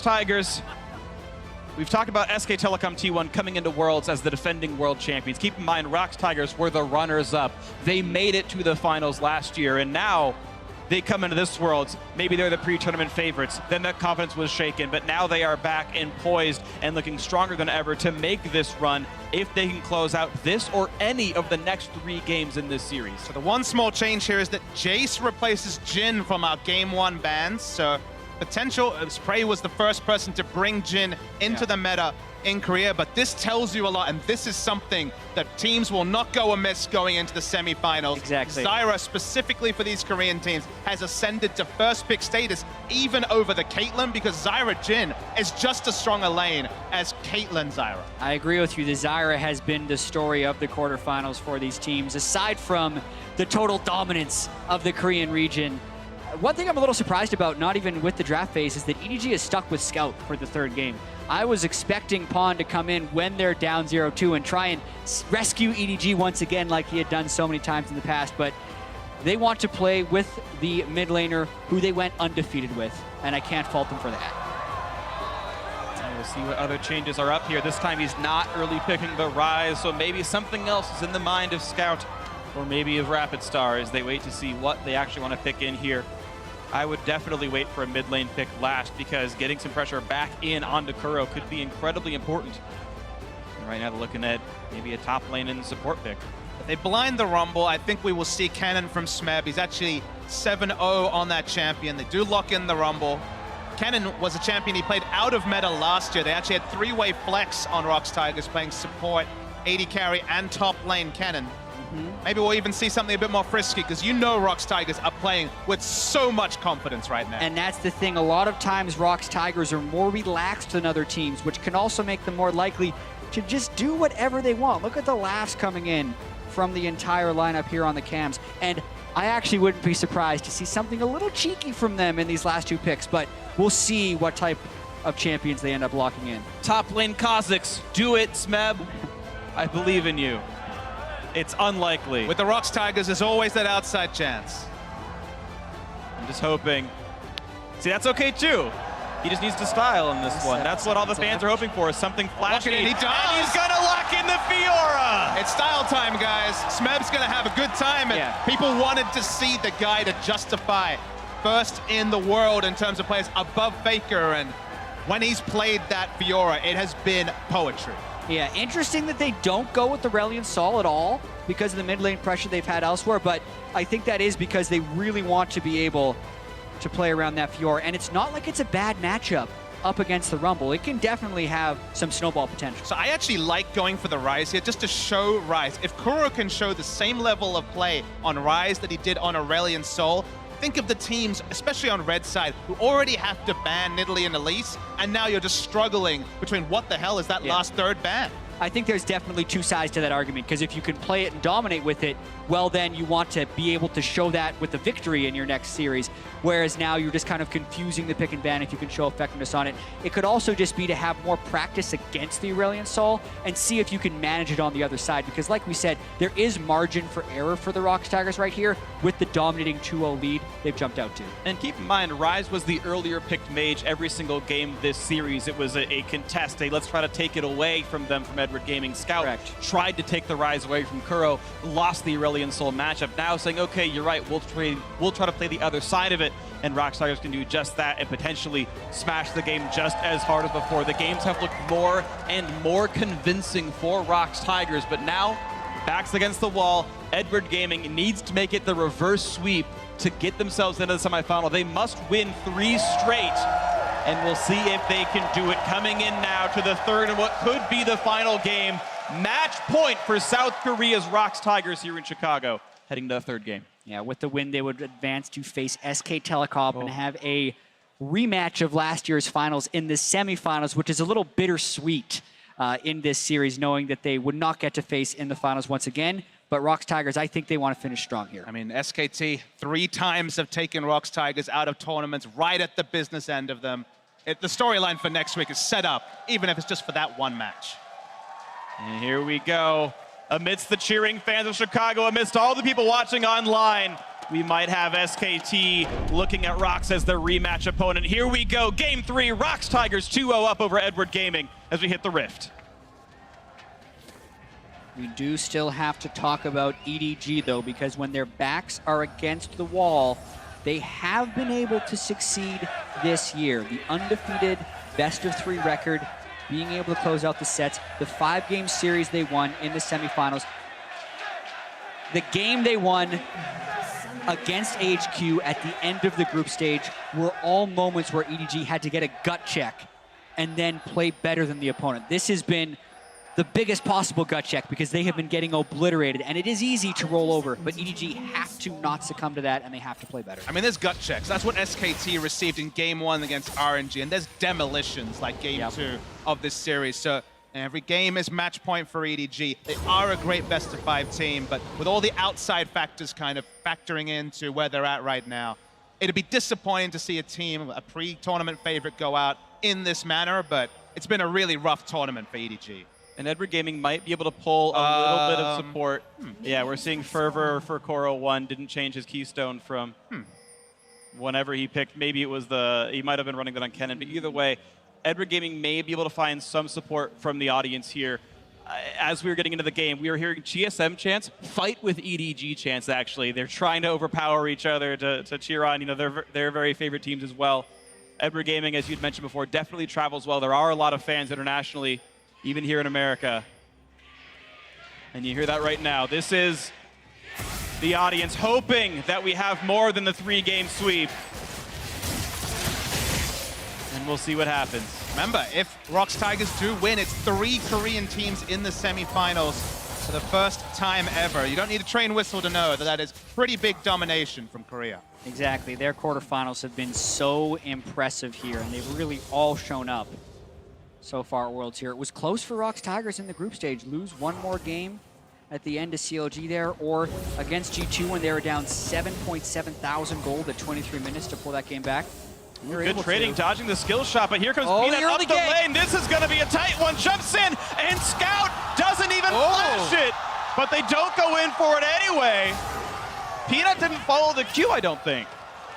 Tigers, we've talked about SK Telecom T1 coming into Worlds as the defending world champions. Keep in mind, Rox Tigers were the runners-up. They made it to the finals last year, and now they come into this Worlds. Maybe they're the pre-tournament favorites. Then that confidence was shaken, but now they are back and poised and looking stronger than ever to make this run if they can close out this or any of the next 3 games in this series. So the one small change here is that Jace replaces Jhin from our Game 1 bans. So potential, Spray was the first person to bring Jhin into the meta in Korea, but this tells you a lot, and this is something that teams will not go amiss going into the semifinals. Exactly. Zyra, specifically for these Korean teams, has ascended to first pick status even over the Caitlyn, because Zyra Jhin is just as strong a lane as Caitlyn Zyra. I agree with you. The Zyra has been the story of the quarterfinals for these teams, aside from the total dominance of the Korean region. One thing I'm a little surprised about, not even with the draft phase, is that EDG is stuck with Scout for the 3rd game. I was expecting Pawn to come in when they're down 0-2 and try and rescue EDG once again like he had done so many times in the past, but they want to play with the mid laner who they went undefeated with, and I can't fault them for that. And we'll see what other changes are up here. This time he's not early picking the Ryze, so maybe something else is in the mind of Scout, or maybe of Rapid Star as they wait to see what they actually want to pick in here. I would definitely wait for a mid lane pick last, because getting some pressure back in onto Kuro could be incredibly important. And right now they're looking at maybe a top lane and support pick. If they blind the Rumble, I think we will see Cannon from Smeb. He's actually 7-0 on that champion. They do lock in the Rumble. Cannon was a champion he played out of meta last year. They actually had 3-way flex on Rox Tigers, playing support, AD carry, and top lane Cannon. Maybe we'll even see something a bit more frisky, because you know Rox Tigers are playing with so much confidence right now. And that's the thing. A lot of times Rox Tigers are more relaxed than other teams, which can also make them more likely to just do whatever they want. Look at the laughs coming in from the entire lineup here on the cams. And I actually wouldn't be surprised to see something a little cheeky from them in these last 2 picks, but we'll see what type of champions they end up locking in. Top lane Kazakhs, do it, Smeb. I believe in you. It's unlikely. With the Rox Tigers, there's always that outside chance. I'm just hoping. See, that's okay too. He just needs to style in this one. That's what all the fans are hoping for, is something flashy. And he does! And he's gonna lock in the Fiora! It's style time, guys. Smeb's gonna have a good time, and people wanted to see the guy to justify first in the world in terms of players above Faker, and when he's played that Fiora, it has been poetry. Yeah, interesting that they don't go with the Aurelion Sol at all because of the mid lane pressure they've had elsewhere, but I think that is because they really want to be able to play around that Fiora, and it's not like it's a bad matchup up against the Rumble. It can definitely have some snowball potential. So I actually like going for the Ryze here, just to show Ryze. If Kuro can show the same level of play on Ryze that he did on Aurelion Sol, think of the teams, especially on red side, who already have to ban Nidalee and Elise, and now you're just struggling between what the hell is that last 3rd ban. I think there's definitely 2 sides to that argument, because if you can play it and dominate with it, well, then you want to be able to show that with a victory in your next series, whereas now you're just kind of confusing the pick and ban if you can show effectiveness on it. It could also just be to have more practice against the Aurelion Sol and see if you can manage it on the other side, because like we said, there is margin for error for the Rox Tigers right here with the dominating 2-0 lead they've jumped out to. And keep in mind, Ryze was the earlier picked mage every single game this series. It was a contest, let's try to take it away from them from Edward Gaming. Scout tried to take the Ryze away from Kuro, lost the Aurelion Sol matchup. Now saying, okay, you're right, we'll try to play the other side of it, and Rox Tigers can do just that and potentially smash the game just as hard as before. The games have looked more and more convincing for Rox Tigers, but now, backs against the wall, Edward Gaming needs to make it the reverse sweep to get themselves into the semifinal. They must win 3 straight, and we'll see if they can do it. Coming in now to the 3rd and what could be the final game. Match point for South Korea's Rox Tigers here in Chicago, heading to the 3rd game. Yeah, with the win, they would advance to face SK Telecom and have a rematch of last year's finals in the semifinals, which is a little bittersweet in this series, knowing that they would not get to face in the finals once again. But Rox Tigers, I think they want to finish strong here. I mean, SKT 3 times have taken Rox Tigers out of tournaments right at the business end of them. The storyline for next week is set up, even if it's just for that one match. And here we go. Amidst the cheering fans of Chicago, amidst all the people watching online, we might have SKT looking at Rox as their rematch opponent. Here we go, Game 3, Rox Tigers 2-0 up over Edward Gaming as we hit the Rift. We do still have to talk about EDG though, because when their backs are against the wall, they have been able to succeed this year. The undefeated best-of-3 record, being able to close out the sets, the 5-game series they won in the semifinals. The game they won against HQ at the end of the group stage were all moments where EDG had to get a gut check and then play better than the opponent. This has been the biggest possible gut check because they have been getting obliterated, and it is easy to roll over, but EDG have to not succumb to that, and they have to play better. I mean, there's gut checks. That's what SKT received in Game 1 against RNG, and there's demolitions like Game 2 of this series. So every game is match point for EDG. They are a great best-of-5 team, but with all the outside factors kind of factoring into where they're at right now, it'd be disappointing to see a team, a pre-tournament favorite, go out in this manner, but it's been a really rough tournament for EDG. And Edward Gaming might be able to pull a little bit of support. Yeah, we're seeing Fervor for Kuro 1 didn't change his keystone from whenever he picked. Maybe it was he might have been running that on Kennen, but either way, Edward Gaming may be able to find some support from the audience here. As we were getting into the game, we were hearing GSM chants, fight with EDG chants, actually. They're trying to overpower each other to cheer on. You know, their very favorite teams as well. Edward Gaming, as you'd mentioned before, definitely travels well. There are a lot of fans internationally, even here in America. And you hear that right now. This is the audience hoping that we have more than the 3-game sweep. And we'll see what happens. Remember, if Rox Tigers do win, it's 3 Korean teams in the semifinals for the first time ever. You don't need a train whistle to know that that is pretty big domination from Korea. Exactly. Their quarterfinals have been so impressive here, and they've really all shown up so far at Worlds here. It was close for Rox Tigers in the group stage. Lose one more game at the end of CLG there, or against G2 when they were down 7.7 thousand gold at 23 minutes to pull that game back. Good trading, dodging the skill shot, but here comes Peanut up the lane. This is going to be a tight one. Jumps in, and Scout doesn't even flash it, but they don't go in for it anyway. Peanut didn't follow the Q, I don't think.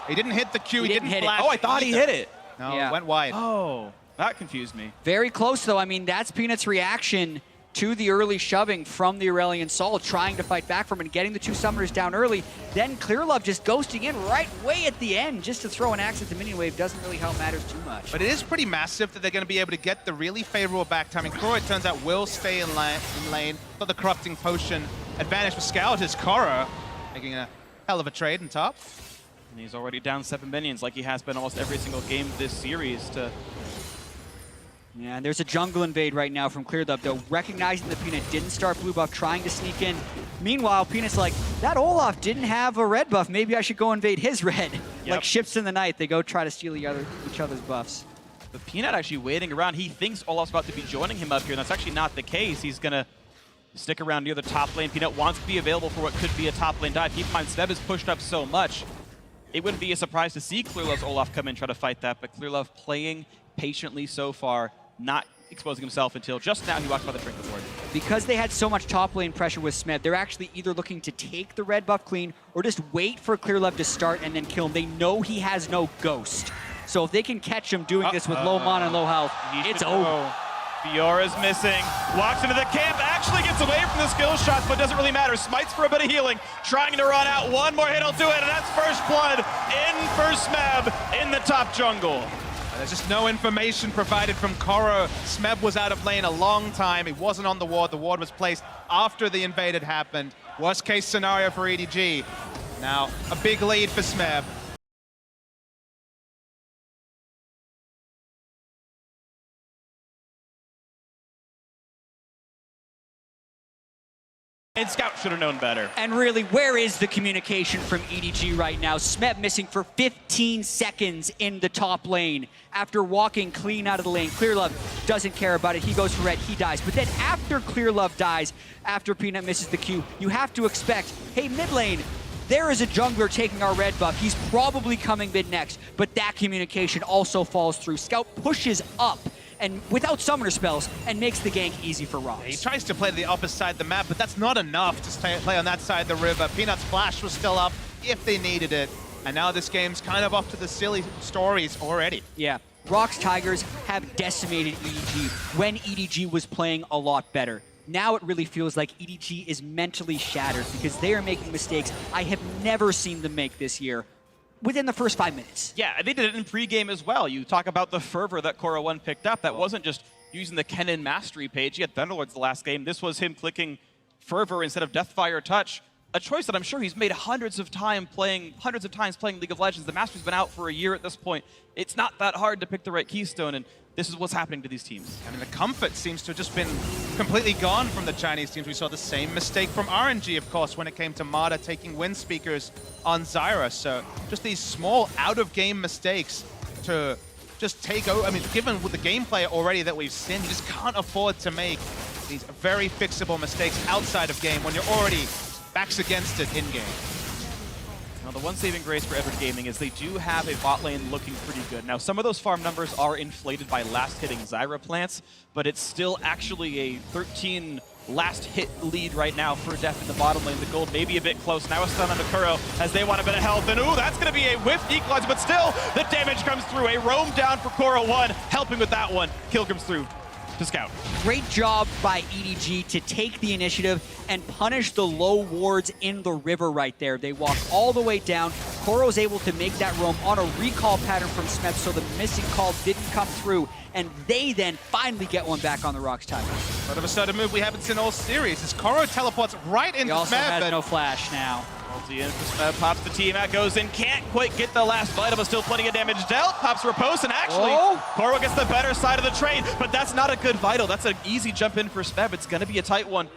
He didn't hit the Q, he didn't flash it. Oh, I thought he hit it. No, it went wide. Oh, that confused me. Very close, though. I mean, that's Peanut's reaction to the early shoving from the Aurelion Sol, trying to fight back from it and getting the 2 summoners down early. Then ClearLove just ghosting in right way at the end just to throw an axe at the minion wave doesn't really help matters too much. But it is pretty massive that they're going to be able to get the really favorable back timing. Kuro, it turns out, will stay in lane. Got the corrupting potion advantage for Scout is Kuro, making a hell of a trade in top. And he's already down 7 minions like he has been almost every single game this series to... Yeah, and there's a jungle invade right now from ClearLove, though, recognizing that Peanut didn't start blue buff, trying to sneak in. Meanwhile, Peanut's like, that Olaf didn't have a red buff. Maybe I should go invade his red. Like ships in the night, they go try to steal each other's buffs. But Peanut actually waiting around. He thinks Olaf's about to be joining him up here, and that's actually not the case. He's going to stick around near the top lane. Peanut wants to be available for what could be a top lane dive. Keep in mind, Smeb is pushed up so much. It wouldn't be a surprise to see ClearLove's Olaf come in and try to fight that, but ClearLove playing patiently so far, not exposing himself until just now he walks by the trinket board. Because they had so much top lane pressure with Smeb, they're actually either looking to take the red buff clean or just wait for ClearLove to start and then kill him. They know he has no ghost. So if they can catch him doing this with low mana and low health, it's over. Fiora's missing, walks into the camp, actually gets away from the skill shots, but doesn't really matter. Smites for a bit of healing, trying to run out. One more hit will do it, and that's first blood in for Smeb in the top jungle. There's just no information provided from Kuro. Smeb was out of lane a long time. He wasn't on the ward. The ward was placed after the invade had happened. Worst case scenario for EDG. Now, a big lead for Smeb. And Scout should have known better. And really, where is the communication from EDG right now? Smeb missing for 15 seconds in the top lane after walking clean out of the lane. ClearLove doesn't care about it. He goes for red, he dies. But then after ClearLove dies, after Peanut misses the Q, you have to expect, hey, mid lane, there is a jungler taking our red buff. He's probably coming mid next. But that communication also falls through. Scout pushes up and without summoner spells, and makes the gank easy for Rox. He tries to play the opposite side of the map, but that's not enough to play on that side of the river. Peanut's flash was still up. if they needed it. And now this game's kind of off to the silly stories already. Yeah. Rox Tigers have decimated EDG when EDG was playing a lot better. Now it really feels like EDG is mentally shattered because they are making mistakes I have never seen them make this year within the first 5 minutes. Yeah, they did it in pregame as well. You talk about the fervor that Kuro 1 picked up. That wasn't just using the Kennen mastery page. He had Thunderlords the last game. This was him clicking fervor instead of Deathfire Touch. A choice that I'm sure he's made hundreds of times playing League of Legends. The mastery's been out for a year at this point. It's not that hard to pick the right keystone, and this is what's happening to these teams. I mean, the comfort seems to have just been completely gone from the Chinese teams. We saw the same mistake from RNG, of course, when it came to Mada taking wind speakers on Zyra. So just these small out-of-game mistakes to just take over. I mean, given with the gameplay already that we've seen, you just can't afford to make these very fixable mistakes outside of game when you're already backs against it in-game. Now, the one saving grace for Edward Gaming is they do have a bot lane looking pretty good. Now, some of those farm numbers are inflated by last-hitting Zyra plants, but it's still actually a 13 last-hit lead right now for Deft in the bottom lane. The gold may be a bit close. Now a stun on Kuro as they want a bit of health. And ooh, that's going to be a whiff equalizer, but still, the damage comes through. A roam down for Kuro 1, helping with that one. Kill comes through to Scout. Great job by EDG to take the initiative and punish the low wards in the river right there. They walk all the way down. Kuro's able to make that roam on a recall pattern from Smeb, so the missing call didn't come through, and they then finally get one back on the Rox Tigers. Sort of a sudden move we haven't seen all series as Kuro teleports right into Smeb. He also has no flash now. Ulti in for Smeb, pops the team out, goes in, can't quite get the last vital, but still plenty of damage dealt. Pops Riposte, and actually, Kuro gets the better side of the trade, but that's not a good vital. That's an easy jump in for Smeb. It's going to be a tight one.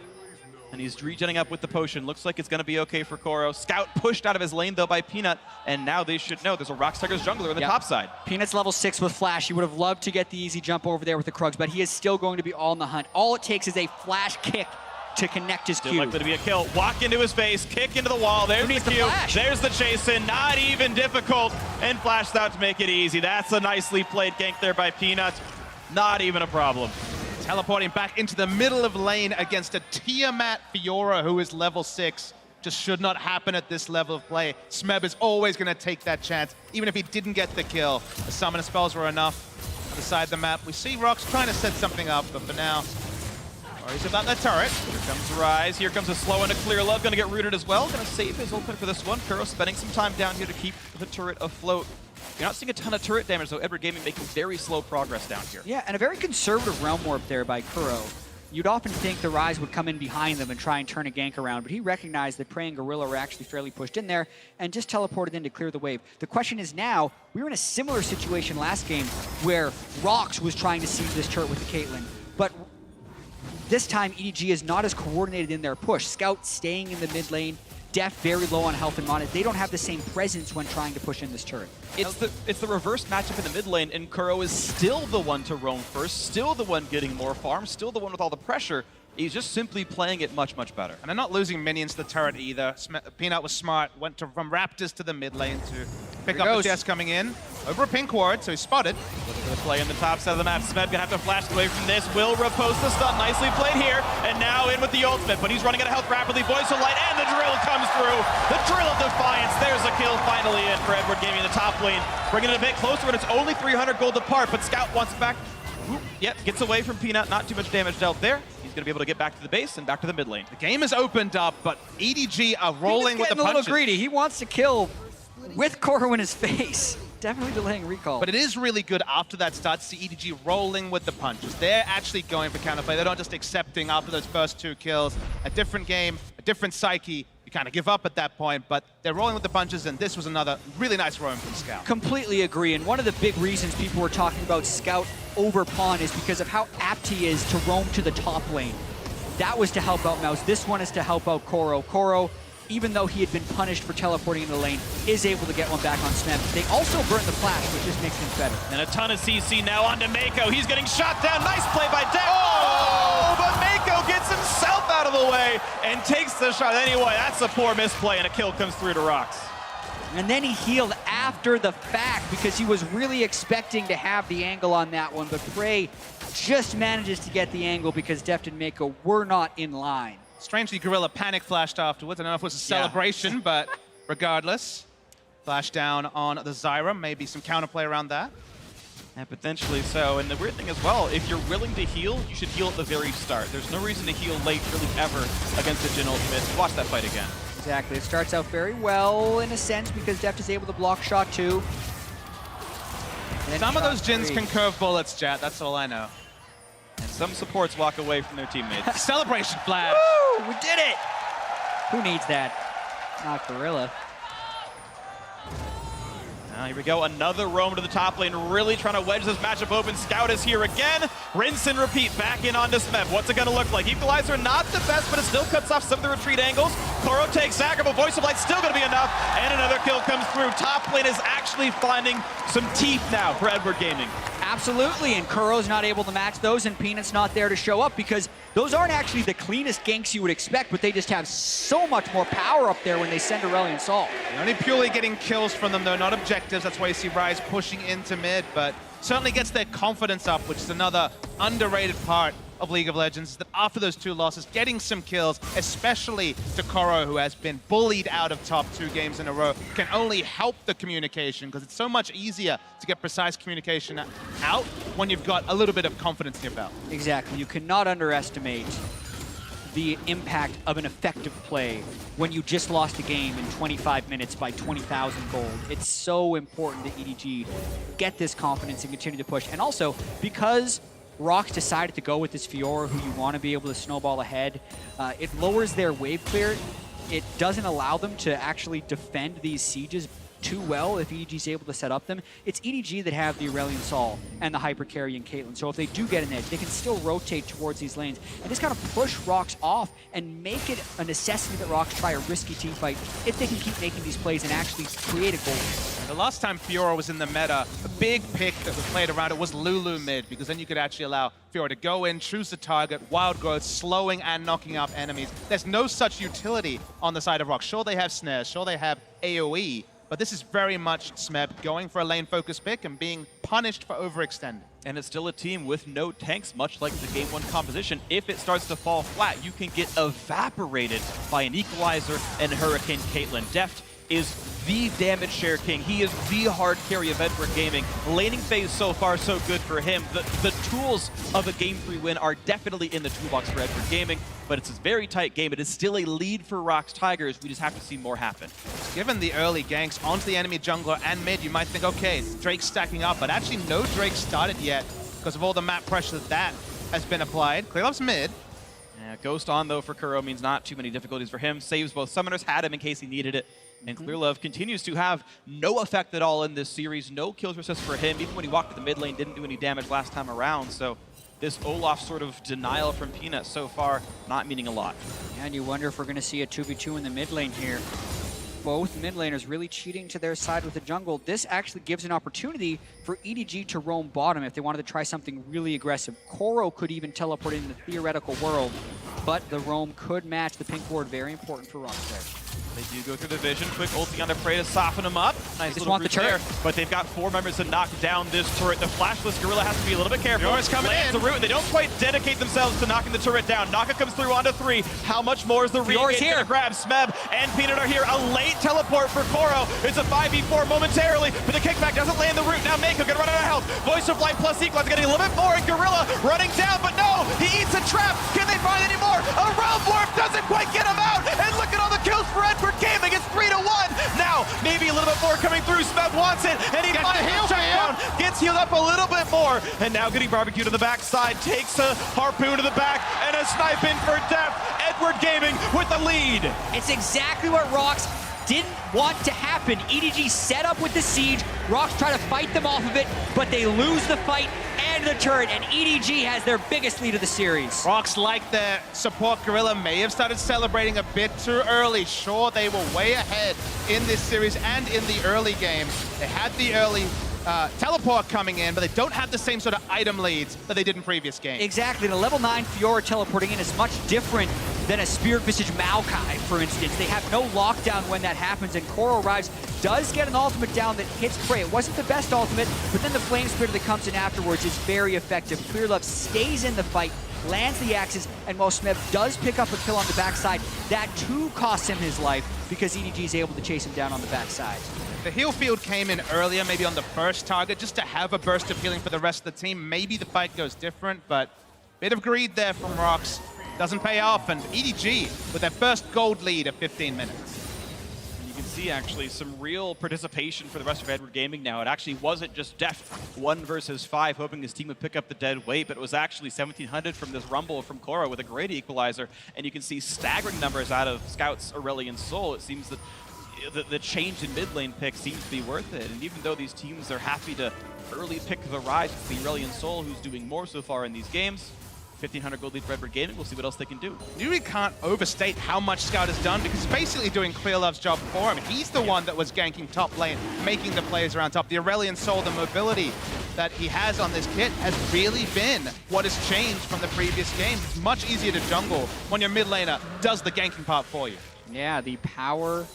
And he's regenning up with the potion. Looks like it's going to be okay for Kuro. Scout pushed out of his lane, though, by Peanut, and now they should know there's a Rox Tigers jungler on the top side. Peanut's level 6 with flash. He would have loved to get the easy jump over there with the Krugs, but he is still going to be all in the hunt. All it takes is a flash kick to connect his Q. Still likely to be a kill. Walk into his face, kick into the wall. There's the Q. There's the chase in. Not even difficult. And flashed out to make it easy. That's a nicely played gank there by Peanut. Not even a problem. Teleporting back into the middle of lane against a Tiamat Fiora who is level 6. Just should not happen at this level of play. Smeb is always going to take that chance, even if he didn't get the kill. The summoner spells were enough on the side of the map. We see Rox trying to set something up, but for now, worries about that turret. Here comes Ryze. Here comes a slow into ClearLove. Going to get rooted as well. Going to save his ultimate for this one. Kuro spending some time down here to keep the turret afloat. You're not seeing a ton of turret damage, though. Edward Gaming making very slow progress down here. Yeah, and a very conservative realm warp there by Kuro. You'd often think the Ryze would come in behind them and try and turn a gank around, but he recognized that Prey and Gorilla were actually fairly pushed in there and just teleported in to clear the wave. The question is now, we were in a similar situation last game where Rox was trying to seize this turret with the Caitlyn, but this time EDG is not as coordinated in their push. Scout staying in the mid lane, Deft very low on health and mana. They don't have the same presence when trying to push in this turret. It's the reverse matchup in the mid lane, and Kuro is still the one to roam first, still the one getting more farm, still the one with all the pressure. He's just simply playing it much, much better. And they're not losing minions to the turret either. Peanut was smart, went from Raptors to the mid lane to pick up the CS coming in. Over a pink ward, so he's spotted. Look for the play on the top side of the map. Smeb gonna have to flash away from this. Will Riposte the stun. Nicely played here. And now in with the ultimate, but he's running out of health rapidly. Voice of Light, and the drill comes through. The drill of Defiance. There's a kill finally in for Edward Gaming in the top lane. Bringing it a bit closer, and it's only 300 gold apart, but Scout wants it back. Yep, gets away from Peanut. Not too much damage dealt there. He's going to be able to get back to the base and back to the mid lane. The game is opened up, but EDG are rolling with the punches. a little greedy. He wants to kill with Kuro in his face. Definitely delaying recall. But it is really good after that start to see EDG rolling with the punches. They're actually going for counterplay. They're not just accepting after those first 2 kills. A different game, a different psyche. You kind of give up at that point, but they're rolling with the punches, and this was another really nice roam from Scout. Completely agree, and one of the big reasons people were talking about Scout over Pawn is because of how apt he is to roam to the top lane. That was to help out Mouse. This one is to help out Kuro. Kuro, even though he had been punished for teleporting in the lane, is able to get one back on Smeb. They also burn the flash, which just makes things better. And a ton of CC now onto Meiko. He's getting shot down. Nice play by Deft. Oh, but Meiko gets himself out of the way and takes the shot. Anyway, that's a poor misplay, and a kill comes through to Rox. And then he healed after the fact because he was really expecting to have the angle on that one, but Prey just manages to get the angle because Deft and Meiko were not in line. Strangely, Gorilla panic flashed afterwards. I don't know if it was a celebration, but regardless. Flash down on the Zyra, maybe some counterplay around that. Yeah, potentially so. And the weird thing as well, if you're willing to heal, you should heal at the very start. There's no reason to heal late, really, ever against the Jhin ultimate. Watch that fight again. Exactly. It starts out very well in a sense because Deft is able to block shot too. Some of those Jhins can curve bullets, Jatt. That's all I know. And some supports walk away from their teammates. Celebration flash. Woo! We did it! Who needs that? Not Gorilla. Here we go, another roam to the top lane, really trying to wedge this matchup open. Scout is here again. Rinse and repeat, back in onto Smeb. What's it gonna look like? Equalizer, not the best, but it still cuts off some of the retreat angles. Kuro takes Zyra, but Voice of Light still gonna be enough. And another kill comes through. Top lane is actually finding some teeth now for Edward Gaming. Absolutely, and Kuro's not able to match those, and Peanut's not there to show up because those aren't actually the cleanest ganks you would expect, but they just have so much more power up there when they send Aurelion Sol. You're only purely getting kills from them, though, not objectives. That's why you see Ryze pushing into mid, but certainly gets their confidence up, which is another underrated part of League of Legends, is that after those 2 losses, getting some kills, especially to Kuro, who has been bullied out of top 2 games in a row, can only help the communication, because it's so much easier to get precise communication out when you've got a little bit of confidence in your belt. Exactly. You cannot underestimate the impact of an effective play when you just lost a game in 25 minutes by 20,000 gold. It's so important that EDG get this confidence and continue to push. And also, because Rox decided to go with this Fiora, who you want to be able to snowball ahead, it lowers their wave clear. It doesn't allow them to actually defend these sieges too well if EDG is able to set up them. It's EDG that have the Aurelion Sol and the hyper carry and Caitlyn. So if they do get an edge, they can still rotate towards these lanes and just kind of push Rox off and make it a necessity that Rox try a risky team fight if they can keep making these plays and actually create a goal. The last time Fiora was in the meta, a big pick that was played around it was Lulu mid, because then you could actually allow Fiora to go in, choose the target, wild growth, slowing and knocking up enemies. There's no such utility on the side of Rox. Sure, they have snares, sure, they have AoE, but this is very much Smeb going for a lane-focused pick and being punished for overextending. And it's still a team with no tanks, much like the Game 1 composition. If it starts to fall flat, you can get evaporated by an Equalizer and Hurricane Caitlyn. Deft is the damage share king. He is the hard carry of Edward Gaming. Laning phase so far so good for him. The tools of a Game 3 win are definitely in the toolbox for Edward Gaming, but it's a very tight game. It is still a lead for Rox Tigers. We just have to see more happen. Given the early ganks onto the enemy jungler and mid, you might think, okay, Drake's stacking up, but actually no Drake started yet because of all the map pressure that has been applied. ClearLove's mid. Yeah, Ghost on, though, for Kuro means not too many difficulties for him. Saves both summoners, had him in case he needed it. And ClearLove continues to have no effect at all in this series. No kills resist for him. Even when he walked to the mid lane, didn't do any damage last time around. So this Olaf sort of denial from Peanut so far not meaning a lot. And you wonder if we're going to see a 2v2 in the mid lane here. Both mid laners really cheating to their side with the jungle. This actually gives an opportunity for EDG to roam bottom if they wanted to try something really aggressive. Kuro could even teleport in the theoretical world, but the roam could match the pink ward. Very important for Rox there. They do go through the vision. Quick ulti on the prey to soften them up. Nice just little want the turret. there. But they've got 4 members to knock down this turret. The flashless Gorilla has to be a little bit careful. Fiora's coming in. The root. They don't quite dedicate themselves to knocking the turret down. Naka comes through onto 3. How much more is the Fiora's here. Gonna grab? Smeb and Peanut are here. A late teleport for Kuro. It's a 5v4 momentarily, but the kickback doesn't land the root. Now Meiko gonna run out of health. Voice of Light plus Equalizer getting a little bit more, and Gorilla running down, but no, he eats a trap. Can they find any more? A realm warp doesn't quite get him out, and look at all the kills for Edward Gaming. It's 3-1. Now, maybe a little bit more coming through. Smeb wants it, and he finds the shutdown. Gets healed up a little bit more, and now getting barbecued to the backside. Takes a harpoon to the back, and a snipe in for Deft. Edward Gaming with the lead. It's exactly what Rox didn't want to happen. EDG set up with the siege. Rox try to fight them off of it, but they lose the fight and the turret, and EDG has their biggest lead of the series. Rox, like their support Gorilla, may have started celebrating a bit too early. Sure, they were way ahead in this series and in the early game. They had the early teleport coming in, but they don't have the same sort of item leads that they did in previous games. Exactly. The level 9 Fiora teleporting in is much different than a Spirit Visage Maokai, for instance. They have no lockdown when that happens, and Kuro arrives, does get an ultimate down that hits prey. It wasn't the best ultimate, but then the Flame Spirit that comes in afterwards is very effective. ClearLove stays in the fight, lands the axes, and while Smeb does pick up a kill on the backside, that too costs him his life because EDG is able to chase him down on the backside. The heal field came in earlier, maybe on the first target, just to have a burst of healing for the rest of the team. Maybe the fight goes different, but bit of greed there from Rox. Doesn't pay off, and EDG with their first gold lead of 15 minutes. You can see actually some real participation for the rest of Edward Gaming now. It actually wasn't just Deft 1 versus 5 hoping his team would pick up the dead weight, but it was actually 1,700 from this rumble from Kuro with a great equalizer, and you can see staggering numbers out of Scout's Aurelion Sol. It seems that the change in mid lane pick seems to be worth it, and even though these teams are happy to early pick the Ryze, it's the Aurelion Sol who's doing more so far in these games. 1,500 gold lead for Edward Gaming. We'll see what else they can do. You really can't overstate how much Scout has done because he's basically doing ClearLove's job for him. He's the one that was ganking top lane, making the plays around top. The Aurelion Sol, the mobility that he has on this kit has really been what has changed from the previous games. It's much easier to jungle when your mid laner does the ganking part for you. Yeah, the power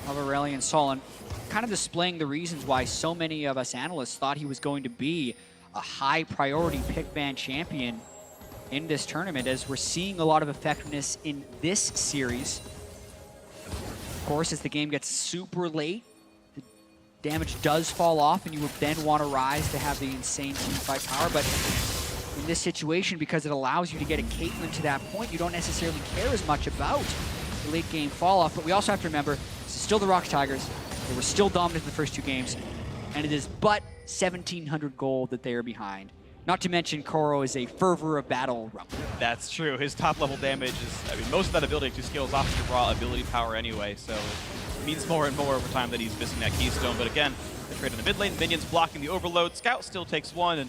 of Aurelion Sol, and kind of displaying the reasons why so many of us analysts thought he was going to be a high priority pick ban champion in this tournament, as we're seeing a lot of effectiveness in this series. Of course, as the game gets super late, the damage does fall off, and you would then want to Ryze to have the insane teamfight power, but in this situation, because it allows you to get a Caitlyn to that point, you don't necessarily care as much about the late game fall off. But we also have to remember, this is still the Rox Tigers. They were still dominant in the first 2 games, and it is but 1,700 gold that they are behind. Not to mention, Kuro is a fervor of battle rumble. That's true. His top level damage is, I mean, most of that ability to scales off your raw ability power anyway, so it means more and more over time that he's missing that keystone. But again, the trade in the mid lane, minions blocking the overload. Scout still takes one and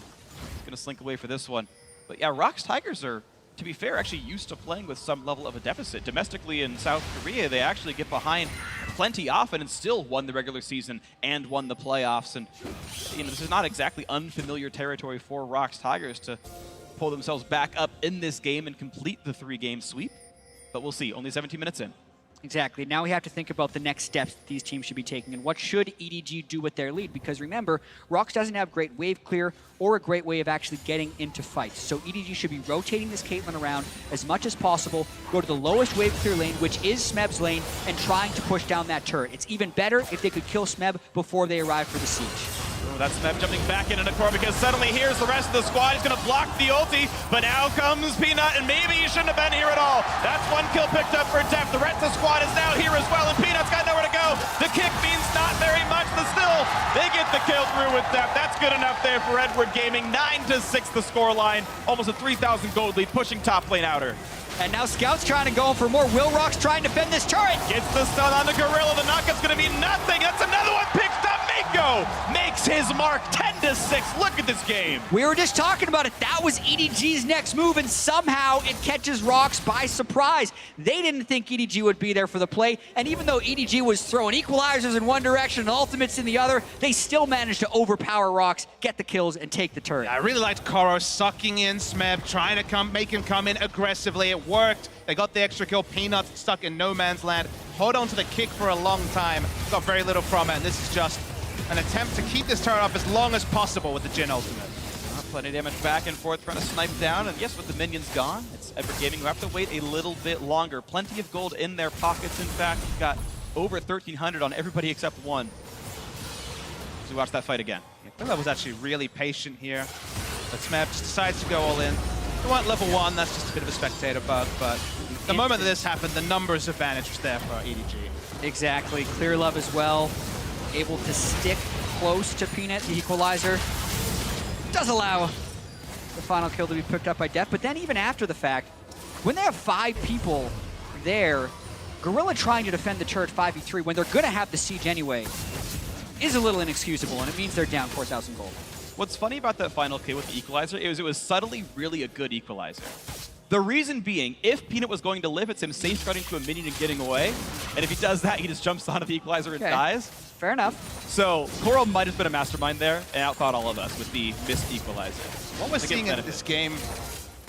he's gonna slink away for this one. But yeah, Rox Tigers are, to be fair, actually used to playing with some level of a deficit. Domestically in South Korea, they actually get behind plenty often and still won the regular season and won the playoffs. And you know, this is not exactly unfamiliar territory for Rox Tigers to pull themselves back up in this game and complete the 3-game sweep. But we'll see, only 17 minutes in. Exactly. Now we have to think about the next steps that these teams should be taking and what should EDG do with their lead, because remember, Rox doesn't have great wave clear or a great way of actually getting into fights. So EDG should be rotating this Caitlyn around as much as possible, go to the lowest wave clear lane, which is Smeb's lane, and trying to push down that turret. It's even better if they could kill Smeb before they arrive for the siege. Oh, that's Smeb jumping back into the core because suddenly here's the rest of the squad. He's going to block the ulti, but now comes Peanut, and maybe he shouldn't have been here at all. That's 1 kill picked up for Deft. The rest of the squad is now here as well, and Peanut's got nowhere to go. The kick means not very much, but still, they get the kill through with Deft. That's good enough there for Edward Gaming. 9-6 the scoreline. Almost a 3,000 gold lead, pushing top lane outer. And now Scout's trying to go for more. Will Rox trying to defend this turret. Gets the stun on the Gorilla. The knockup's going to be nothing. That's another one picked up. Meiko makes his mark. 10-6. Look at this game. We were just talking about it. That was EDG's next move, and somehow it catches Rox by surprise. They didn't think EDG would be there for the play, and even though EDG was throwing equalizers in one direction and ultimates in the other, they still managed to overpower Rox, get the kills, and take the turret. Yeah, I really liked Kuro sucking in Smeb, trying to make him come in aggressively. It worked. They got the extra kill. Peanut stuck in no man's land. Hold on to the kick for a long time. Got very little from it, and this is just an attempt to keep this turret up as long as possible with the Jhin ultimate. Plenty of damage back and forth, trying to snipe down, and yes, with the minions gone, it's Edward Gaming who have to wait a little bit longer. Plenty of gold in their pockets, in fact. We've got over 1,300 on everybody except one. So we watch that fight again. Yeah, ClearLove was actually really patient here, but Smeb just decides to go all in. They want level 1, that's just a bit of a spectator bug, but the moment that this happened, the numbers advantage was there for EDG. Exactly. ClearLove as well, able to stick close to Peanut, the equalizer. Does allow the final kill to be picked up by Deft, but then even after the fact, when they have 5 people there, Gorilla trying to defend the turret 5v3 when they're gonna have the siege anyway is a little inexcusable, and it means they're down 4,000 gold. What's funny about that final kill with the equalizer is it was subtly really a good equalizer. The reason being, if Peanut was going to live, it's him safeguarding to a minion and getting away, and if he does that, he just jumps onto the equalizer and dies. Fair enough. So Kuro might have been a mastermind there and outthought all of us with the missed equalizer. What we're seeing in this game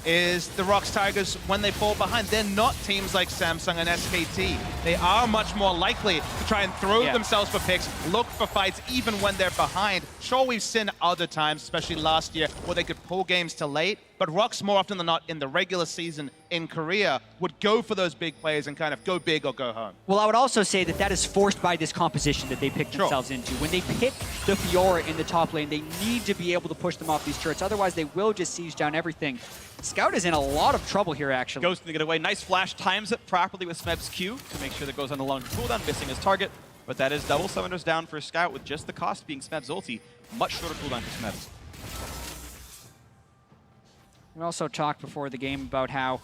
is the Rox Tigers, when they fall behind, they're not teams like Samsung and SKT. They are much more likely to try and throw themselves for picks, look for fights even when they're behind. Sure, we've seen other times, especially last year, where they could pull games to late, but Rox, more often than not, in the regular season in Korea, would go for those big plays and kind of go big or go home. Well, I would also say that that is forced by this composition that they picked themselves into. When they pick the Fiora in the top lane, they need to be able to push them off these turrets. Otherwise, they will just siege down everything. Scout is in a lot of trouble here, actually. Goes to get away. Nice flash, times it properly with Smeb's Q to make sure that goes on the long cooldown, missing his target. But that is double summoners down for Scout, with just the cost being Smeb's ulti. Much shorter cooldown for Smeb. We also talked before the game about how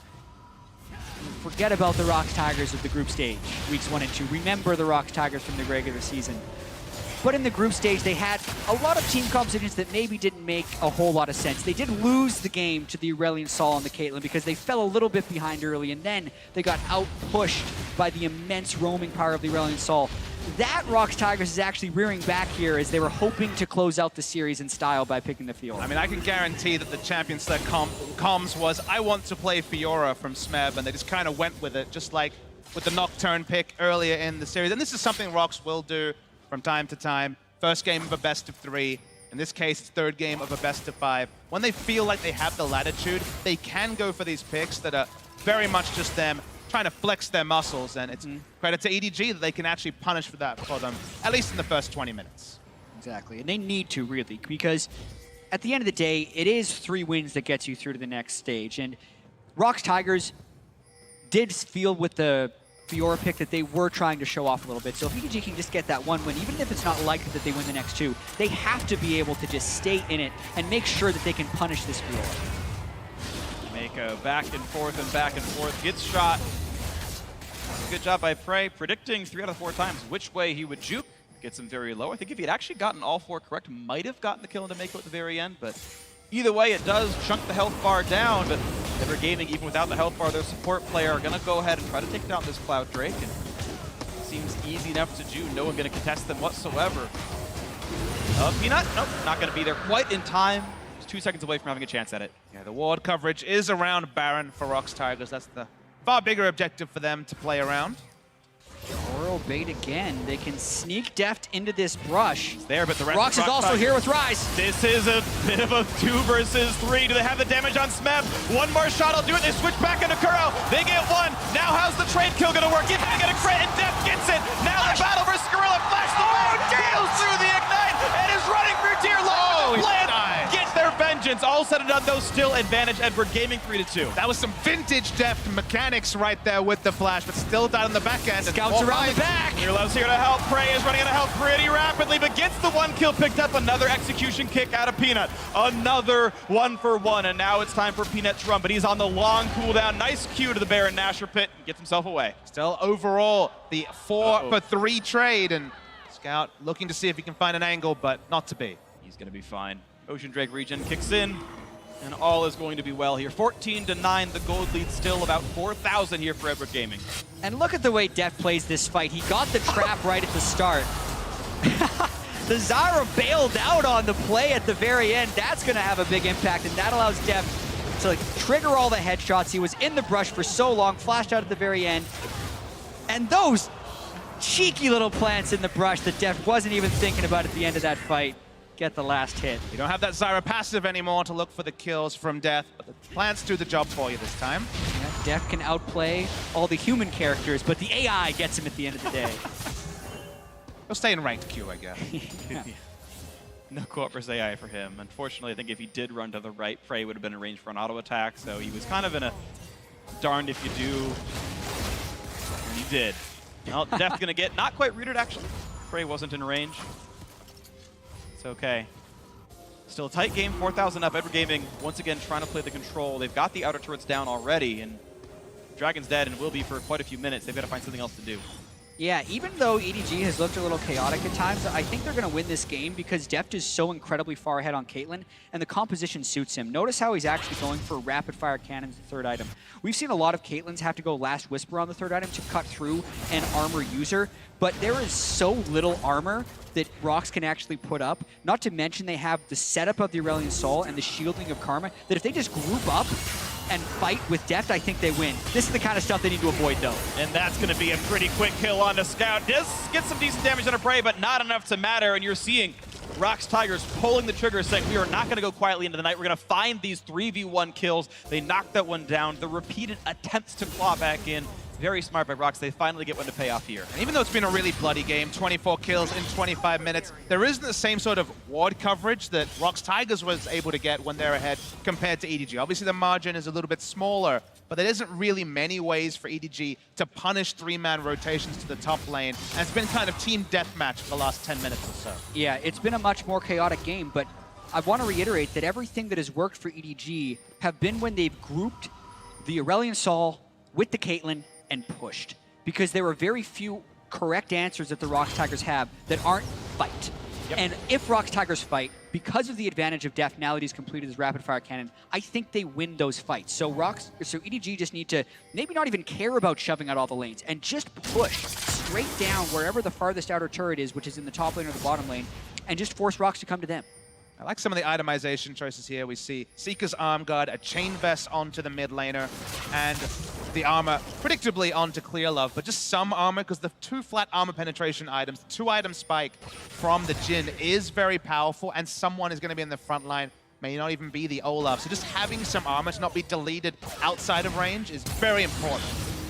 forget about the Rox Tigers of the group stage, weeks 1 and 2. Remember the Rox Tigers from the regular season. But in the group stage, they had a lot of team compositions that maybe didn't make a whole lot of sense. They did lose the game to the Aurelion Sol and the Caitlyn because they fell a little bit behind early, and then they got out-pushed by the immense roaming power of the Aurelion Sol. That Rox Tigers is actually rearing back here as they were hoping to close out the series in style by picking the Fiora. I mean, I can guarantee that the champion select comms was, I want to play Fiora from Smeb, and they just kind of went with it, just like with the Nocturne pick earlier in the series. And this is something Rox will do from time to time. First game of a best of 3. In this case, it's third game of a best of 5. When they feel like they have the latitude, they can go for these picks that are very much just them trying to flex their muscles, and it's credit to EDG that they can actually punish for that for them, at least in the first 20 minutes. Exactly, and they need to, really, because at the end of the day, it is 3 wins that gets you through to the next stage, and Rox Tigers did feel with the Fiora pick that they were trying to show off a little bit, so if EDG can just get that 1 win, even if it's not likely that they win the next 2, they have to be able to just stay in it and make sure that they can punish this Fiora. Meiko back and forth, gets shot. Good job by Phreak, predicting 3 out of 4 times which way he would juke. Gets him very low. I think if he had actually gotten all 4 correct, might have gotten the kill into Meiko at the very end, but either way, it does chunk the health bar down, but Edward Gaming, even without the health bar, their support player are going to go ahead and try to take down this Cloud Drake, and it seems easy enough to do. No one going to contest them whatsoever. Peanut? Nope, not going to be there quite in time. Just 2 seconds away from having a chance at it. Yeah, the ward coverage is around Baron for Rox Tigers. That's the far bigger objective for them to play around. Kuro bait again. They can sneak Deft into this brush. It's there, but the rest Rox is also here with Ryze. This is a bit of a 2 versus 3. Do they have the damage on Smeb? One more shot will do it. They switch back into Kuro. They get 1. Now how's the trade kill going to work? He's going to get a crit, and Deft gets it. Now the battle for Skirmish. Flash the way. Deals through the ignite and is running through tier low. Gets their vengeance. All said and done, though, still advantage Edward Gaming 3-2. That was some vintage Deft mechanics right there with the flash, but still down in the back end. Scouts around the back. ClearLove's here to help. Prey is running out of health pretty rapidly, but gets the 1 kill picked up. Another execution kick out of Peanut. Another 1 for 1, and now it's time for Peanut to run, but he's on the long cooldown. Nice Q to the Baron Nashor pit. Gets himself away. Still overall, the 4 for 3 trade, and Scout looking to see if he can find an angle, but not to be. He's going to be fine. Ocean Drake regen kicks in, and all is going to be well here. 14-9, the gold lead still about 4,000 here for Edward Gaming. And look at the way Deft plays this fight. He got the trap right at the start. The Zyra bailed out on the play at the very end. That's going to have a big impact, and that allows Deft to trigger all the headshots. He was in the brush for so long, flashed out at the very end. And those cheeky little plants in the brush that Deft wasn't even thinking about at the end of that fight get the last hit. You don't have that Zyra passive anymore to look for the kills from Death, but the plants do the job for you this time. Yeah, Deft can outplay all the human characters, but the AI gets him at the end of the day. He'll stay in ranked queue, I guess. Yeah. No co-op versus AI for him. Unfortunately, I think if he did run to the right, Frey would have been in range for an auto attack, so he was kind of in a darned if you do, and he did. Well, Deft gonna get not quite rooted actually. Frey wasn't in range. It's okay. Still a tight game, 4,000 up. Edward Gaming once again trying to play the control. They've got the outer turrets down already, and Dragon's dead and will be for quite a few minutes. They've got to find something else to do. Yeah, even though EDG has looked a little chaotic at times, I think they're going to win this game because Deft is so incredibly far ahead on Caitlyn, and the composition suits him. Notice how he's actually going for rapid-fire cannons, the third item. We've seen a lot of Caitlyn's have to go Last Whisper on the third item to cut through an armor user, but there is so little armor that Rox can actually put up, not to mention they have the setup of the Aurelion Sol and the shielding of Karma, that if they just group up and fight with Deft, I think they win. This is the kind of stuff they need to avoid, though. And that's going to be a pretty quick kill on the Scout. Does get some decent damage on a Prey, but not enough to matter. And you're seeing Rox Tigers pulling the trigger, saying we are not going to go quietly into the night. We're going to find these 3v1 kills. They knocked that one down. The repeated attempts to claw back in. Very smart by Rox. They finally get one to pay off here. And even though it's been a really bloody game, 24 kills in 25 minutes, there isn't the same sort of ward coverage that Rox Tigers was able to get when they're ahead compared to EDG. Obviously, the margin is a little bit smaller, but there isn't really many ways for EDG to punish 3-man rotations to the top lane. And it's been kind of team deathmatch for the last 10 minutes or so. Yeah, it's been a much more chaotic game, but I want to reiterate that everything that has worked for EDG have been when they've grouped the Aurelion Sol with the Caitlyn and pushed, because there are very few correct answers that the Rox Tigers have that aren't fight. Yep. And if Rox Tigers fight, because of the advantage of Deft now that he's completed his rapid fire cannon, I think they win those fights. So EDG just need to maybe not even care about shoving out all the lanes and just push straight down wherever the farthest outer turret is, which is in the top lane or the bottom lane, and just force Rox to come to them. I like some of the itemization choices here. We see Seeker's Arm Guard, a Chain Vest onto the mid laner, and the armor predictably onto ClearLove, but just some armor, because the 2 flat armor penetration items, the 2-item spike from the Jhin is very powerful, and someone is going to be in the front line, may not even be the Olaf. So just having some armor to not be deleted outside of range is very important.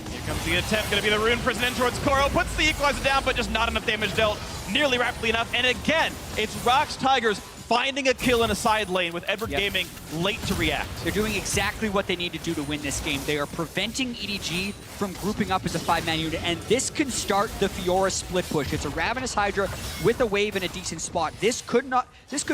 Here comes the attempt, going to be the Rune Prison in towards Kuro, puts the equalizer down, but just not enough damage dealt, nearly rapidly enough, and again, it's Rox Tigers finding a kill in a side lane with Edward Gaming late to react. They're doing exactly what they need to do to win this game. They are preventing EDG from grouping up as a 5-man unit, and this can start the Fiora split push. It's a Ravenous Hydra with a wave in a decent spot. This could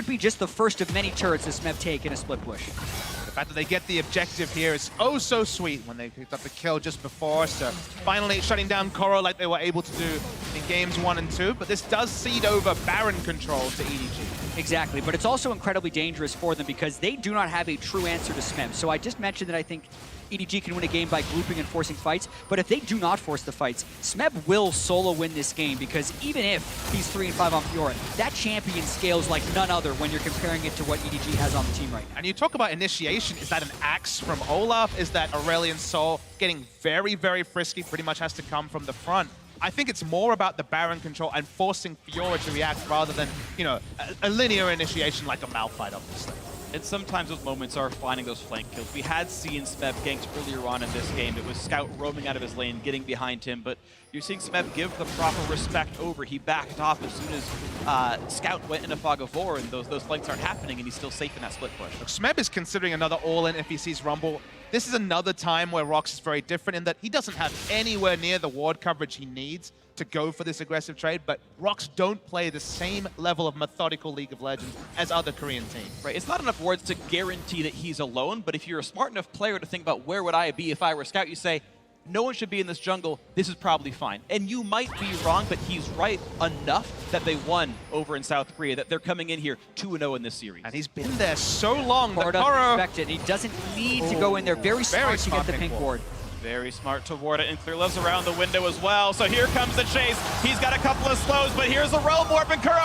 be just the first of many turrets that Smeb take in a split push. The fact that they get the objective here is oh so sweet when they picked up the kill just before. So finally shutting down Kuro like they were able to do in games 1 and 2. But this does cede over Baron control to EDG. Exactly, but it's also incredibly dangerous for them because they do not have a true answer to Smeb. So I just mentioned that I think EDG can win a game by grouping and forcing fights, but if they do not force the fights, Smeb will solo win this game, because even if he's 3 and 5 on Fiora, that champion scales like none other when you're comparing it to what EDG has on the team right now. And you talk about initiation, is that an axe from Olaf? Is that Aurelion Sol getting very, very frisky, pretty much has to come from the front? I think it's more about the Baron control and forcing Fiora to react rather than, you know, a linear initiation like a Malphite, obviously. And sometimes those moments are finding those flank kills. We had seen Smeb ganked earlier on in this game. It was Scout roaming out of his lane, getting behind him, but you're seeing Smeb give the proper respect over. He backed off as soon as Scout went into Fog of War, and those flanks aren't happening, and he's still safe in that split push. Look, Smeb is considering another all-in if he sees Rumble. This is another time where Rox is very different in that he doesn't have anywhere near the ward coverage he needs to go for this aggressive trade, but Rox don't play the same level of methodical League of Legends as other Korean teams. Right, it's not enough words to guarantee that he's alone, but if you're a smart enough player to think about where would I be if I were Scout, you say, no one should be in this jungle, this is probably fine. And you might be wrong, but he's right enough that they won over in South Korea, that they're coming in here 2-0 in this series. And he's been there so long that Kuro doesn't expect it. He doesn't need to go in there. Very smart to get the pink ward. Very smart to ward it, and ClearLove's around the window as well. So here comes the chase. He's got a couple of slows, but here's the Realm Warp, and Kuro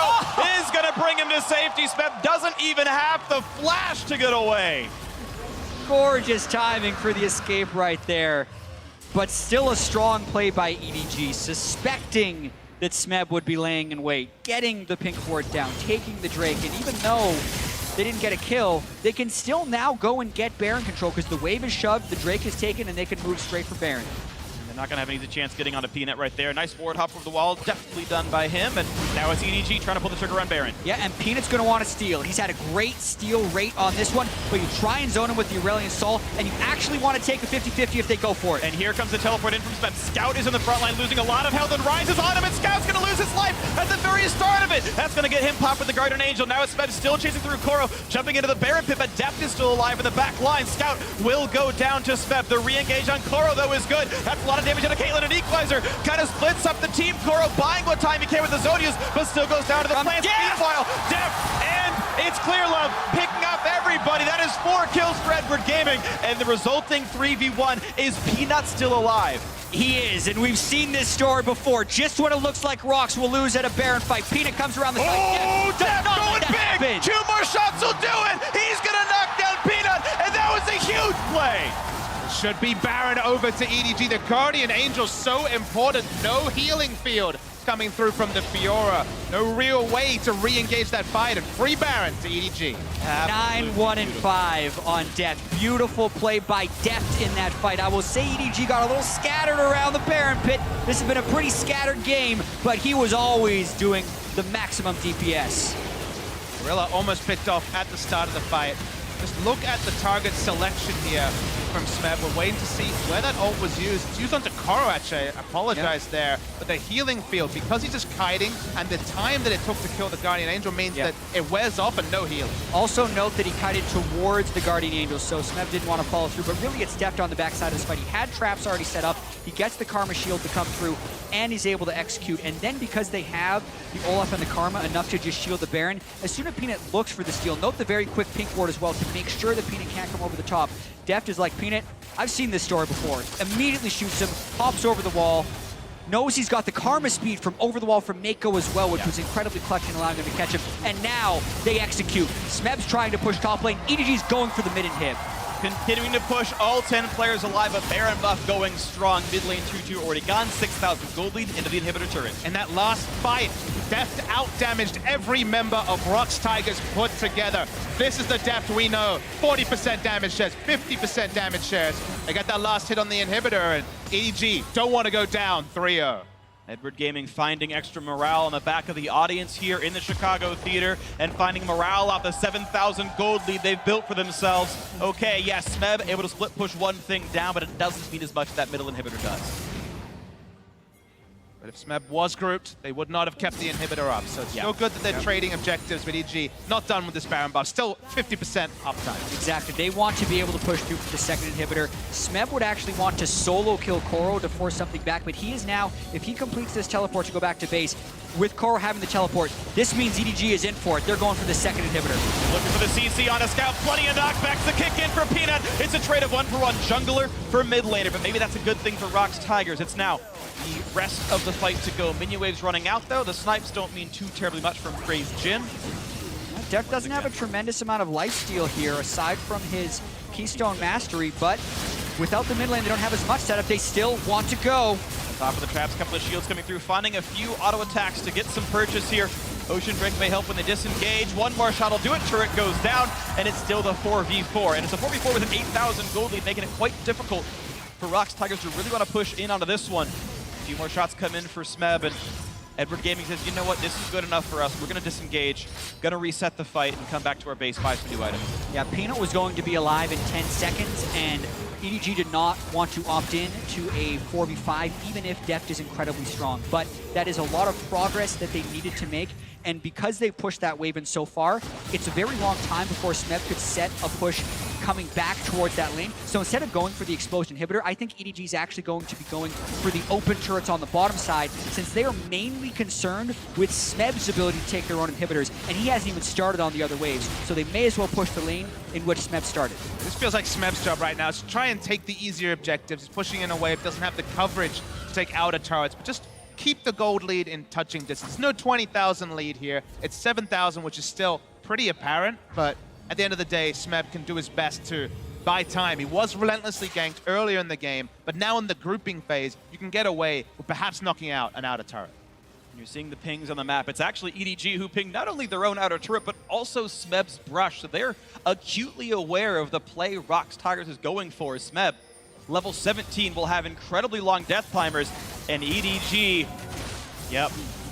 is going to bring him to safety. Smeb doesn't even have the flash to get away. Gorgeous timing for the escape right there, but still a strong play by EDG, suspecting that Smeb would be laying in wait, getting the pink ward down, taking the Drake, and even though they didn't get a kill, they can still now go and get Baron control because the wave is shoved, the Drake is taken, and they can move straight for Baron. They're not going to have an easy chance getting onto Peanut right there. Nice ward hop over the wall, definitely done by him, and now it's EDG trying to pull the trigger on Baron. Yeah, and Peanut's going to want to steal. He's had a great steal rate on this one, but you try and zone him with the Aurelion Sol, and you actually want to take a 50-50 if they go for it. And here comes the teleport in from Smeb. Scout is in the front line, losing a lot of health, and Ryze is on him, and Scout's going to lose his life at the very start of it. That's going to get him popped with the Guardian Angel. Now it's Smeb still chasing through Kuro, jumping into the Baron pit, but Deft is still alive in the back line. Scout will go down to Smeb. The re-engage on Kuro, though, is good. That's a lot of damage on a Caitlyn, and equalizer kind of splits up the team. Kuro buying what time he can with the Zodius, but still goes down to the plants. Meanwhile, Deft, and it's ClearLove picking up everybody. That is 4 kills for Edward Gaming, and the resulting 3v1 is Peanut still alive. He is, and we've seen this story before. Just when it looks like Rox will lose at a Baron fight, Peanut comes around the side. Oh, Deft going big! 2 more shots will do it! He's gonna knock down Peanut, and that was a huge play. Should be Baron over to EDG. The Guardian Angel's so important. No healing field coming through from the Fiora. No real way to re-engage that fight, and free Baron to EDG. 9-1-5 on Deft. Beautiful play by Deft in that fight. I will say EDG got a little scattered around the Baron pit. This has been a pretty scattered game, but he was always doing the maximum DPS. Gorilla almost picked off at the start of the fight. Just look at the target selection here from Smeb. We're waiting to see where that ult was used. It's used onto Kuro, actually. I apologize there. But the healing field, because he's just kiting, and the time that it took to kill the Guardian Angel means that it wears off and no healing. Also note that he kited towards the Guardian Angel, so Smeb didn't want to follow through, but really it's Deft on the backside of this fight. He had traps already set up. He gets the Karma shield to come through, and he's able to execute. And then because they have the Olaf and the Karma enough to just shield the Baron, as soon as Peanut looks for the steal, note the very quick pink ward as well to make sure that Peanut can't come over the top. Deft is like, Peanut, I've seen this story before. Immediately shoots him, hops over the wall, knows he's got the Karma speed from over the wall from Meiko as well, which was incredibly clutch in allowing him to catch him. And now they execute. Smeb's trying to push top lane. EDG's going for the mid inhib. Continuing to push all 10 players alive, but Baron buff going strong. Mid lane 2-2 already gone. 6,000 gold lead into the inhibitor turret. In that last fight, Deft out-damaged every member of Rox Tigers put together. This is the Deft we know. 40% damage shares, 50% damage shares. They got that last hit on the inhibitor, and EDG don't want to go down 3-0. Edward Gaming finding extra morale on the back of the audience here in the Chicago Theater and finding morale off the 7,000 gold lead they've built for themselves. Okay, yes, Smeb able to split push one thing down, but it doesn't mean as much as that middle inhibitor does. But if Smeb was grouped, they would not have kept the inhibitor up. So it's still good that they're trading objectives with EDG. Not done with this Baron buff. Still 50% uptime. Exactly. They want to be able to push through for the second inhibitor. Smeb would actually want to solo kill Kuro to force something back, but he is now, if he completes this teleport to go back to base, with Kuro having the teleport, this means EDG is in for it. They're going for the second inhibitor. Looking for the CC on a scout. Plenty of knockbacks. The kick in for Peanut. It's a trade of 1-for-1 jungler for mid laner, but maybe that's a good thing for Rox Tigers. It's now the rest of the fight to go. Minion waves running out though. The snipes don't mean too terribly much from Frey's Jhin. Deft doesn't have a tremendous amount of lifesteal here aside from his Keystone Mastery, but without the mid lane, they don't have as much setup. They still want to go. Top of the traps, couple of shields coming through, finding a few auto attacks to get some purchase here. Ocean Drake may help when they disengage. One more shot will do it. Turret goes down, and it's still the 4v4. And it's a 4v4 with an 8,000 gold lead, making it quite difficult for Rox Tigers to really want to push in onto this one. A few more shots come in for Smeb, and Edward Gaming says, you know what, this is good enough for us. We're going to disengage, going to reset the fight, and come back to our base, buy some new items. Yeah, Peanut was going to be alive in 10 seconds, and EDG did not want to opt in to a 4v5, even if Deft is incredibly strong. But that is a lot of progress that they needed to make, and because they pushed that wave in so far, it's a very long time before Smeb could set a push coming back towards that lane. So instead of going for the explosion inhibitor, I think EDG is actually going to be going for the open turrets on the bottom side, since they are mainly concerned with Smeb's ability to take their own inhibitors, and he hasn't even started on the other waves. So they may as well push the lane in which Smeb started. This feels like Smeb's job right now is to try and take the easier objectives. He's pushing in a wave, doesn't have the coverage to take outer turrets, but just keep the gold lead in touching distance. No 20,000 lead here. It's 7,000, which is still pretty apparent, but at the end of the day, Smeb can do his best to buy time. He was relentlessly ganked earlier in the game, but now in the grouping phase, you can get away with perhaps knocking out an outer turret. You're seeing the pings on the map. It's actually EDG who pinged not only their own outer turret, but also Smeb's brush. So they're acutely aware of the play Rox Tigers is going for. Smeb, level 17, will have incredibly long death climbers, and EDG,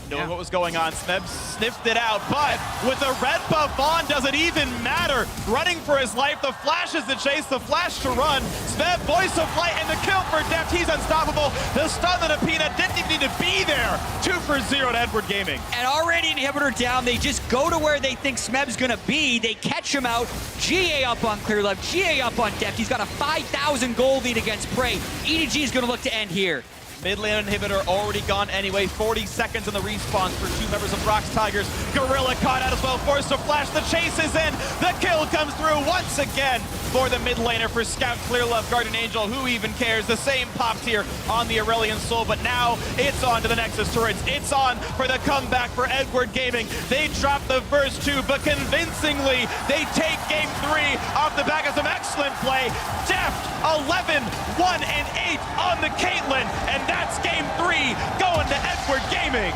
knowing what was going on, Smeb sniffed it out, but with the red buff on, does it even matter? Running for his life, the flash is the chase, the flash to run. Smeb, voice of light, and the kill for Deft. He's unstoppable. The stun of the Peanut didn't even need to be there. 2 for 0 to Edward Gaming. And already inhibitor down, they just go to where they think Smeb's gonna be. They catch him out. GA up on ClearLove, GA up on Deft. He's got a 5,000 gold lead against Prey. EDG is gonna look to end here. Mid lane inhibitor already gone anyway. 40 seconds in the respawn for 2 members of Rox Tigers. Gorilla caught out as well, forced to flash. The chase is in. The kill comes through once again. for the mid laner for Scout, ClearLove, Guardian Angel. Who even cares? The same popped here on the Aurelion Sol, but now it's on to the Nexus turrets. It's on for the comeback for Edward Gaming. They dropped the first two, but convincingly, they take game 3 off the back of some excellent play. Deft, 11, 1, and 8 on the Caitlyn, and that's game 3 going to Edward Gaming.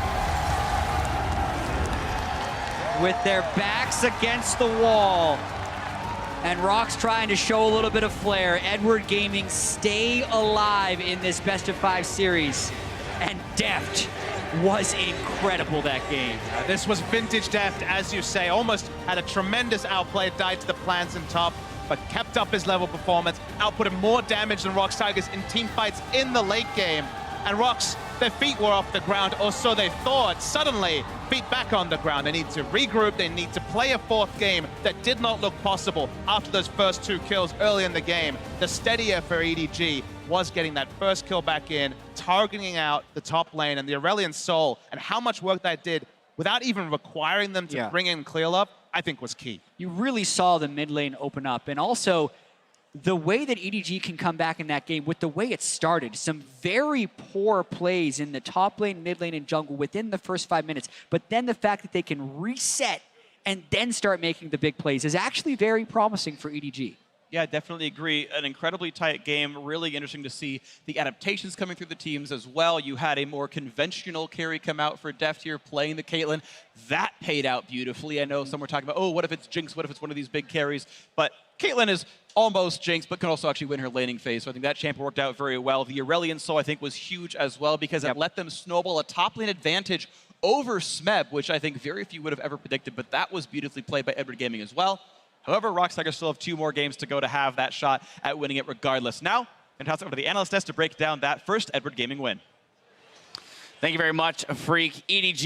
With their backs against the wall, and Rox trying to show a little bit of flair, Edward Gaming stay alive in this best-of-5 series, and Deft was incredible that game. This was vintage Deft, as you say, almost had a tremendous outplay, died to the plants in top, but kept up his level performance, outputted more damage than Rox Tigers in team fights in the late game. And Rox, their feet were off the ground, or so they thought. Suddenly, feet back on the ground. They need to regroup. They need to play a 4th game that did not look possible after those first 2 kills early in the game. The steadier for EDG was getting that first kill back in, targeting out the top lane, and the Aurelion Sol, and how much work that did without even requiring them to bring in ClearLove, I think was key. You really saw the mid lane open up, and also the way that EDG can come back in that game with the way it started, some very poor plays in the top lane, mid lane, and jungle within the first 5 minutes, but then the fact that they can reset and then start making the big plays is actually very promising for EDG. Yeah, I definitely agree. An incredibly tight game. Really interesting to see the adaptations coming through the teams as well. You had a more conventional carry come out for Deft here, playing the Caitlyn. That paid out beautifully. I know some were talking about, oh, what if it's Jinx? What if it's one of these big carries? But Caitlyn is almost Jinx, but can also actually win her laning phase. So I think that champion worked out very well. The Aurelion Sol, I think, was huge as well because it let them snowball a top lane advantage over Smeb, which I think very few would have ever predicted, but that was beautifully played by Edward Gaming as well. However, Rox Tigers still have 2 more games to go to have that shot at winning it regardless. Now, I'm going to toss it over to the analyst desk to break down that first Edward Gaming win. Thank you very much, Phreak. EDG